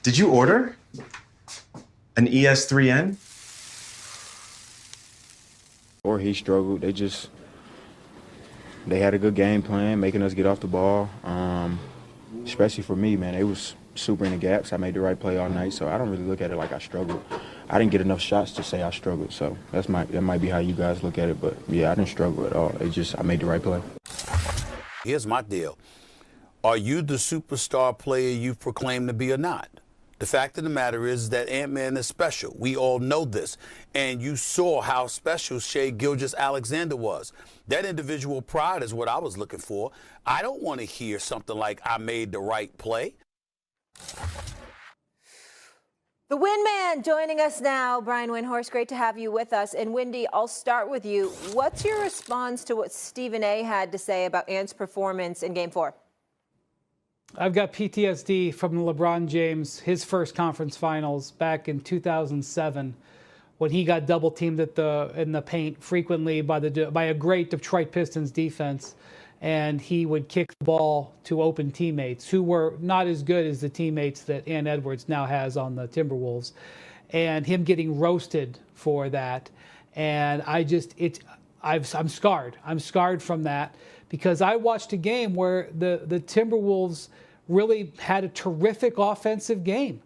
Did you order an ES3N? Or he struggled. They had a good game plan, making us get off the ball. Especially for me, man, it was super in the gaps. I made the right play all night, so I don't really look at it like I struggled. I didn't get enough shots to say I struggled, so that might be how you guys look at it. But yeah, I didn't struggle at all. I made the right play. Here's my deal. Are you the superstar player you proclaim to be or not? The fact of the matter is that Ant-Man is special. We all know this. And you saw how special Shai Gilgeous-Alexander was. That individual pride is what I was looking for. I don't want to hear something like, I made the right play. The Windman joining us now. Brian Windhorst, great to have you with us. And Windy, I'll start with you. What's your response to what Stephen A. had to say about Ant's performance in Game 4? I've got PTSD from LeBron James, his first conference finals back in 2007, when he got double teamed in the paint frequently by a great Detroit Pistons defense, and he would kick the ball to open teammates who were not as good as the teammates that Ant Edwards now has on the Timberwolves, and him getting roasted for that. And I'm scarred. I'm scarred from that, because I watched a game where the Timberwolves really had a terrific offensive game.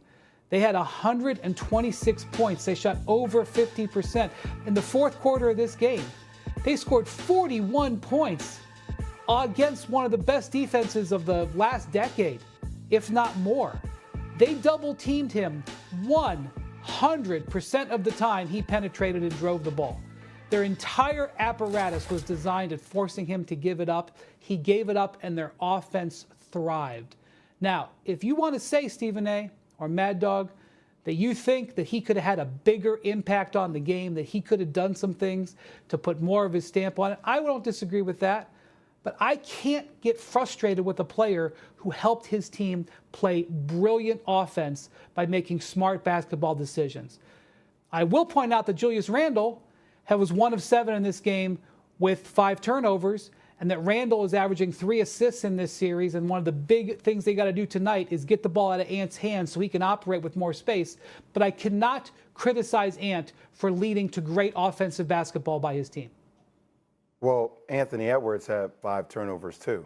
They had 126 points. They shot over 50%. In the fourth quarter of this game, they scored 41 points against one of the best defenses of the last decade, if not more. They double-teamed him 100% of the time he penetrated and drove the ball. Their entire apparatus was designed at forcing him to give it up. He gave it up, and their offense thrived. Now, if you want to say, Stephen A. or Mad Dog, that you think that he could have had a bigger impact on the game, that he could have done some things to put more of his stamp on it, I don't disagree with that. But I can't get frustrated with a player who helped his team play brilliant offense by making smart basketball decisions. I will point out that Julius Randle was 1 of 7 in this game with 5 turnovers, and that Randle is averaging 3 assists in this series. And one of the big things they got to do tonight is get the ball out of Ant's hands so he can operate with more space. But I cannot criticize Ant for leading to great offensive basketball by his team. Well, Anthony Edwards had 5 turnovers too.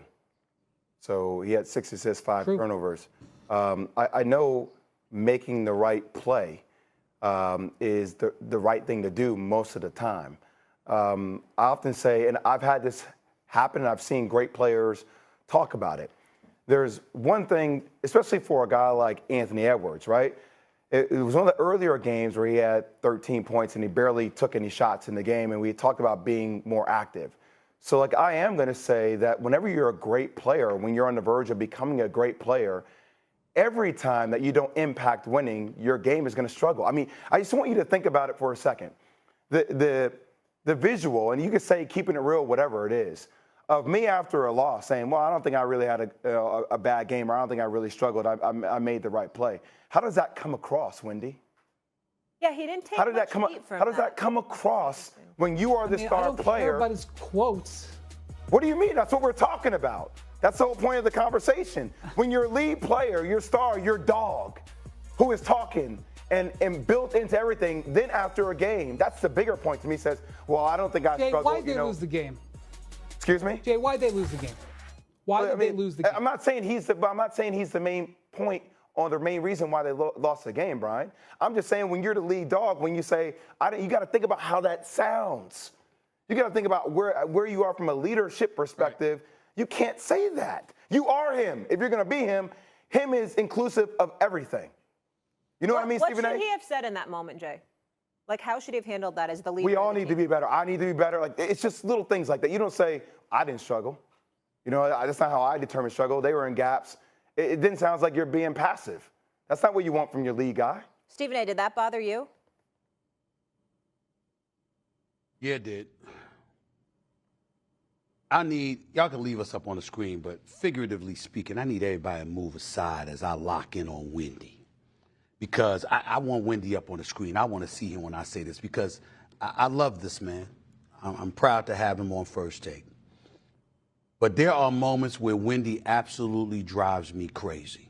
So he had 6 assists, 5 turnovers. I know making the right play is the right thing to do most of the time. I often say, and I've had this happen, and I've seen great players talk about it. There's one thing, especially for a guy like Anthony Edwards, right? It was one of the earlier games where he had 13 points and he barely took any shots in the game, and we talked about being more active. So, like, I am going to say that whenever you're a great player, when you're on the verge of becoming a great player, every time that you don't impact winning, your game is going to struggle. I mean, I just want you to think about it for a second. The visual, and you could say keeping it real, whatever it is, of me after a loss saying, well, I don't think I really had a bad game, or I don't think I really struggled. I made the right play. How does that come across, Wendy? Yeah, he didn't take How does that come across when you are the star I don't player? care about his quotes. What do you mean? That's what we're talking about. That's the whole point of the conversation. When your lead player, your star, your dog, who is talking and built into everything, then after a game, that's the bigger point to me, says, well, I don't think I struggled. Why'd they lose the game? Excuse me? Jay, why'd they lose the game? Why did they lose the game? I'm not saying he's the main point or the main reason why they lost the game, Brian. I'm just saying when you're the lead dog, when you say, you got to think about how that sounds. You got to think about where you are from a leadership perspective. Right. You can't say that. You are him. If you're going to be him, him is inclusive of everything. You know what I mean, Stephen A? What should he have said in that moment, Jay? Like, how should he have handled that as the leader? We all need to be better. I need to be better. Like, it's just little things like that. You don't say, I didn't struggle. You know, that's not how I determine struggle. They were in gaps. It then sounds like you're being passive. That's not what you want from your lead guy. Stephen A., did that bother you? Yeah, it did. Y'all can leave us up on the screen, but figuratively speaking, I need everybody to move aside as I lock in on Wendy. Because I want Wendy up on the screen. I want to see him when I say this, because I love this man. I'm proud to have him on First Take. But there are moments where Wendy absolutely drives me crazy.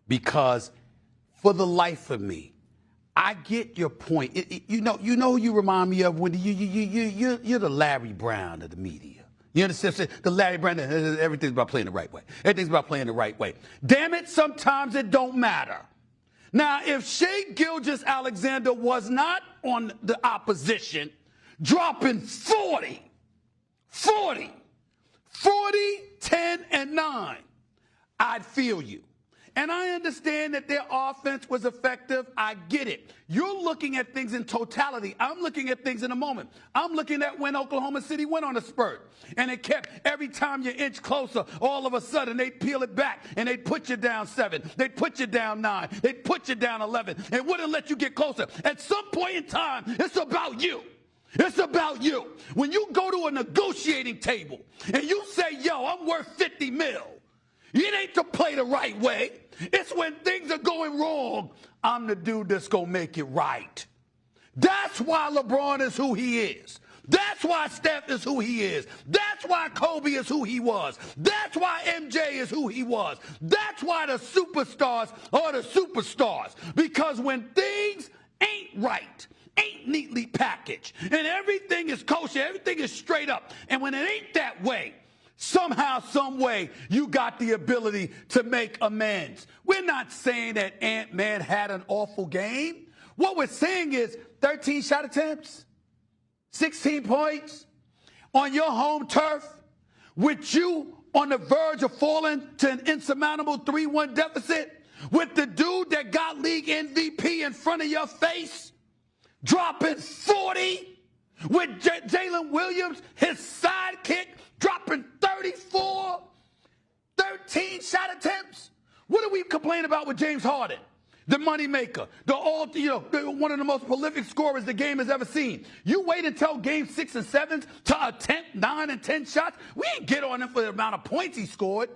Because for the life of me, I get your point. You know who you remind me of, Wendy? You're the Larry Brown of the media. You understand? The Larry Brown, everything's about playing the right way. Everything's about playing the right way. Damn it, sometimes it don't matter. Now, if Shai Gilgeous-Alexander was not on the opposition, dropping 40, 10, and 9, I'd feel you. And I understand that their offense was effective. I get it. You're looking at things in totality. I'm looking at things in a moment. I'm looking at when Oklahoma City went on a spurt. And it kept, every time you inch closer, all of a sudden they'd peel it back and they'd put you down 7. They'd put you down 9. They'd put you down 11. It wouldn't let you get closer. At some point in time, it's about you. It's about you. When you go to a negotiating table and you say, yo, I'm worth 50 mil. It ain't to play the right way. It's when things are going wrong, I'm the dude that's going to make it right. That's why LeBron is who he is. That's why Steph is who he is. That's why Kobe is who he was. That's why MJ is who he was. That's why the superstars are the superstars. Because when things ain't right, ain't neatly packaged, and everything is kosher, everything is straight up, and when it ain't that way, somehow, some way, you got the ability to make amends. We're not saying that Ant-Man had an awful game. What we're saying is 13 shot attempts, 16 points on your home turf, with you on the verge of falling to an insurmountable 3-1 deficit, with the dude that got league MVP in front of your face, dropping 40, with Jalen Williams, his sidekick, dropping 34, 13 shot attempps. What do we complain about with James Harden? The moneymaker, one of the most prolific scorers the game has ever seen. You wait until game 6 and 7 to attempt 9 and 10 shots. We didn't get on him for the amount of points he scored.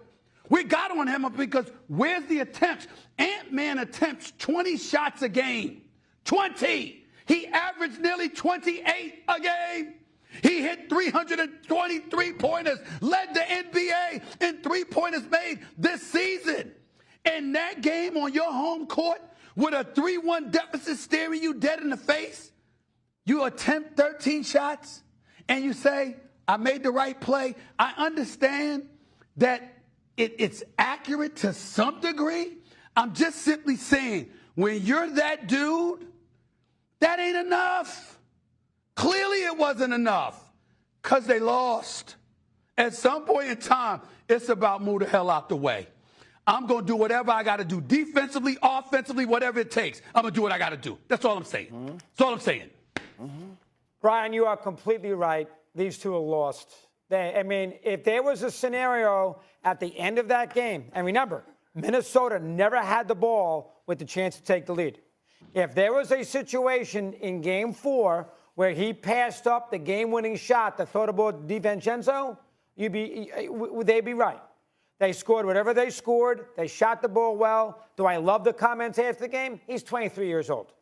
We got on him because where's the attempts? Ant-Man attempts 20 shots a game. 20. He averaged nearly 28 a game. He hit 323 pointers, led the NBA in 3-pointers made this season. In that game on your home court, with a 3-1 deficit staring you dead in the face, you attempt 13 shots and you say, I made the right play. I understand that it's accurate to some degree. I'm just simply saying, when you're that dude, that ain't enough. Clearly it wasn't enough because they lost. At some point in time, it's about move the hell out the way. I'm going to do whatever I got to do, defensively, offensively, whatever it takes. I'm going to do what I got to do. That's all I'm saying. That's all I'm saying. Brian, you are completely right. These two are lost. If there was a scenario at the end of that game, and remember, Minnesota never had the ball with the chance to take the lead. If there was a situation in Game 4 where he passed up the game-winning shot that thought about DiVincenzo, they'd be right. They scored whatever they scored. They shot the ball well. Do I love the comments after the game? He's 23 years old.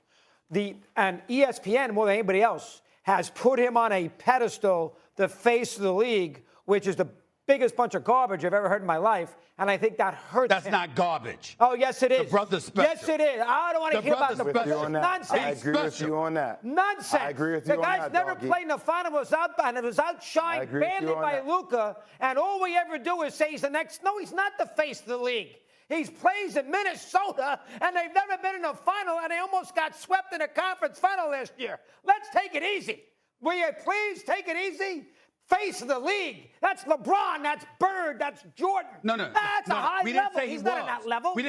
And ESPN, more than anybody else, has put him on a pedestal, the face of the league, which is the biggest bunch of garbage I've ever heard in my life, and I think that hurts That's him. not garbage. Oh, yes, it is. The brother's special. Yes, it is. I don't want to hear about the brother's nonsense. I agree with you on that. Nonsense. I agree with you on that, The guy's never doggy. played in the final, was outshined badly by Luka, and all we ever do is say he's the next. No, he's not the face of the league. He plays in Minnesota, and they've never been in a final, and they almost got swept in a conference final last year. Let's take it easy. Will you please take it easy? Face of the league. That's LeBron. That's Bird. That's Jordan. No. That's a high we didn't level. Say He's he not was. at that level. We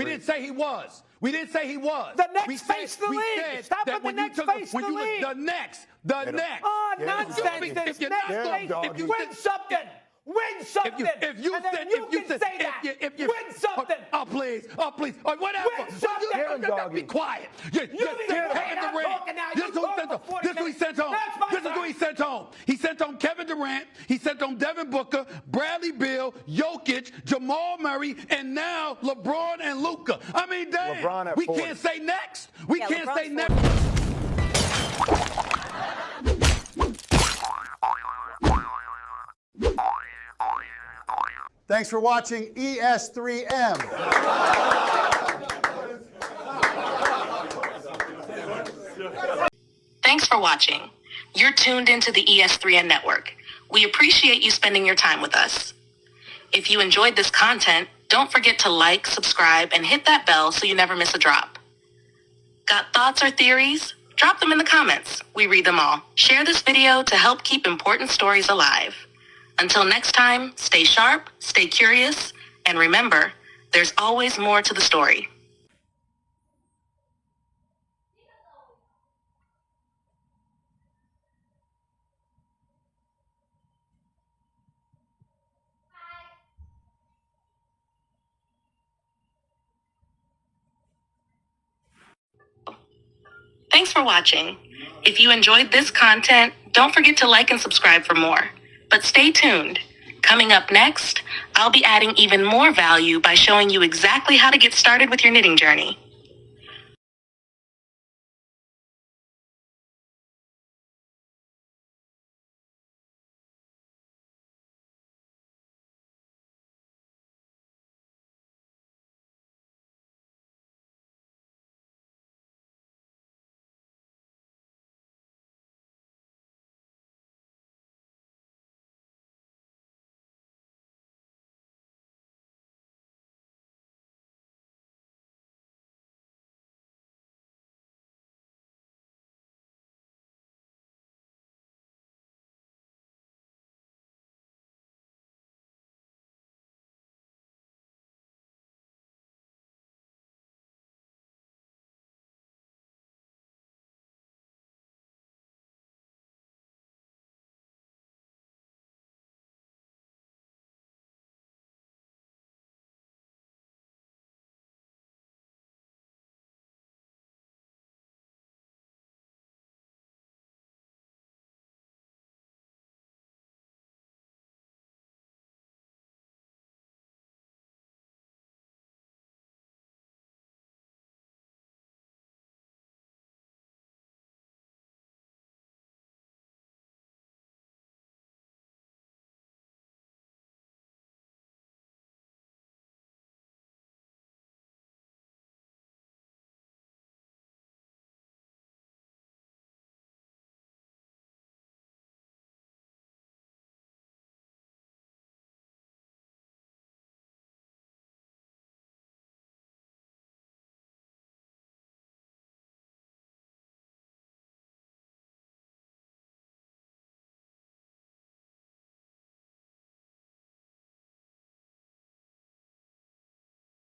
didn't say he was. We didn't say he was. The next we face of the league. Stop with the next face of the league. The next. Oh, nonsense. This next face. Win something. Win something. If you say that. Win something. Oh, please. Whatever. Win something. Be quiet. This is who he sent home. This is who he sent home. He sent home Kevin Durant. He sent home Devin Booker, Bradley Beal, Jokic, Jamal Murray, and now LeBron and Luka. I mean, damn. We can't say next. We can't say next. Thanks for watching ES3M. for watching. You're tuned into the ES3N network. We appreciate you spending your time with us. If you enjoyed this content, don't forget to like, subscribe, and hit that bell so you never miss a drop. Got thoughts or theories? Drop them in the comments. We read them all. Share this video to help keep important stories alive. Until next time, stay sharp, stay curious, and remember, there's always more to the story. Thanks for watching. If you enjoyed this content, don't forget to like and subscribe for more. But stay tuned. Coming up next, I'll be adding even more value by showing you exactly how to get started with your knitting journey.